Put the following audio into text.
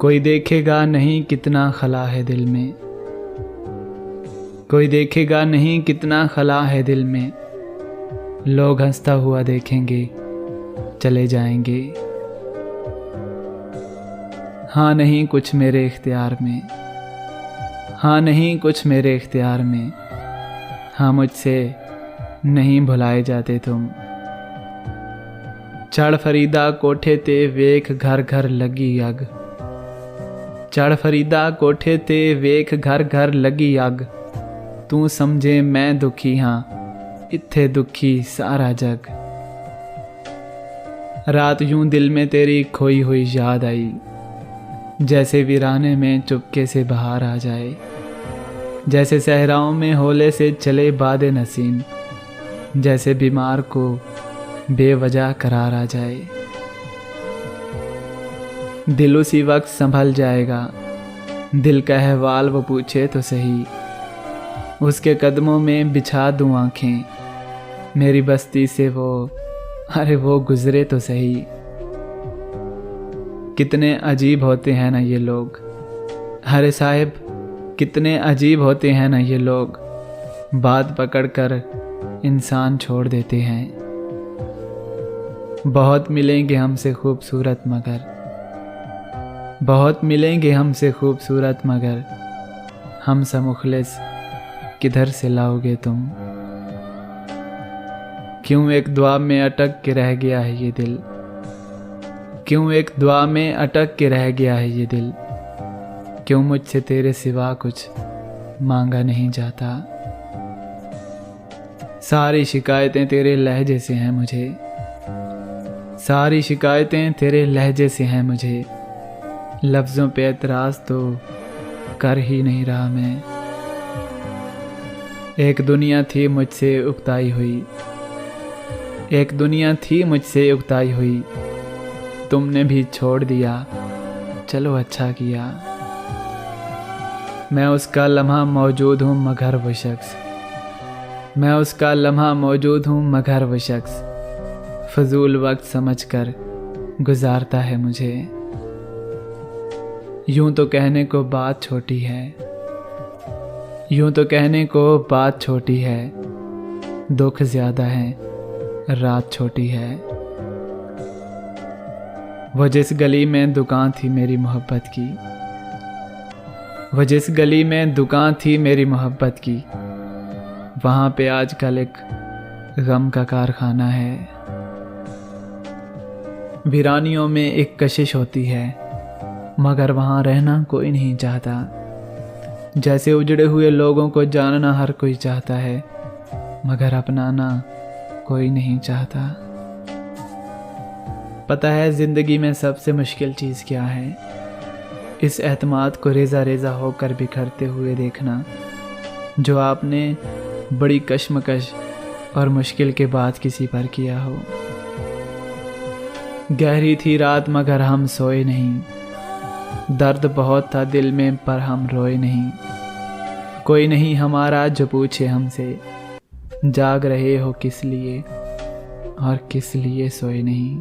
कोई देखेगा नहीं कितना खला है दिल में, कोई देखेगा नहीं कितना खला है दिल में। लोग हंसता हुआ देखेंगे, चले जाएंगे। हाँ नहीं कुछ मेरे इख्तियार में, हाँ नहीं कुछ मेरे इख्तियार में। हाँ मुझसे नहीं भुलाए जाते तुम। चढ़ फरीदा कोठे ते वेख घर घर लगी अग, चढ़ फरीदा कोठे ते वेख घर घर लगी अग। तू समझे मैं दुखी हाँ, इत्थे दुखी सारा जग। रात यूं दिल में तेरी खोई हुई याद आई, जैसे वीराने में चुपके से बहार आ जाए। जैसे सहराओं में होले से चले बादे नसीम, जैसे बीमार को बेवजह करार आ जाए। दिल उसी वक्त संभल जाएगा, दिल का अहवाल वो पूछे तो सही। उसके कदमों में बिछा दूं आँखें, मेरी बस्ती से वो, अरे वो गुजरे तो सही। कितने अजीब होते हैं ना ये लोग, अरे साहिब कितने अजीब होते हैं ना ये लोग। बात पकड़कर इंसान छोड़ देते हैं। बहुत मिलेंगे हमसे खूबसूरत मगर, बहुत मिलेंगे हमसे खूबसूरत मगर। हम सा मुखलिस किधर से लाओगे तुम। क्यों एक दुआ में अटक के रह गया है ये दिल, क्यों एक दुआ में अटक के रह गया है ये दिल। क्यों मुझसे तेरे सिवा कुछ मांगा नहीं जाता। सारी शिकायतें तेरे लहजे से हैं मुझे, सारी शिकायतें तेरे लहजे से हैं मुझे। लफ्ज़ों पे एतराज़ तो कर ही नहीं रहा मैं। एक दुनिया थी मुझसे उकताई हुई, एक दुनिया थी मुझसे उकताई हुई। तुमने भी छोड़ दिया, चलो अच्छा किया। मैं उसका लम्हा मौजूद हूँ मगर वो शख्स, मैं उसका लम्हा मौजूद हूँ मगर वो शख्स। फजूल वक्त समझकर गुजारता है मुझे। यूं तो कहने को बात छोटी है, यूं तो कहने को बात छोटी है। दुख ज़्यादा है, रात छोटी है। वो जिस गली में दुकान थी मेरी मोहब्बत की, वो जिस गली में दुकान थी मेरी मोहब्बत की। वहाँ पे आजकल एक गम का कारखाना है। वीरानियों में एक कशिश होती है, मगर वहाँ रहना कोई नहीं चाहता। जैसे उजड़े हुए लोगों को जानना हर कोई चाहता है, मगर अपनाना कोई नहीं चाहता। पता है ज़िंदगी में सबसे मुश्किल चीज़ क्या है? इस एतमाद को रेज़ा रेज़ा होकर बिखरते हुए देखना, जो आपने बड़ी कश्मकश और मुश्किल के बाद किसी पर किया हो। गहरी थी रात मगर हम सोए नहीं, दर्द बहुत था दिल में पर हम रोए नहीं। कोई नहीं हमारा जो पूछे हमसे, जाग रहे हो किस लिए और किस लिए सोए नहीं।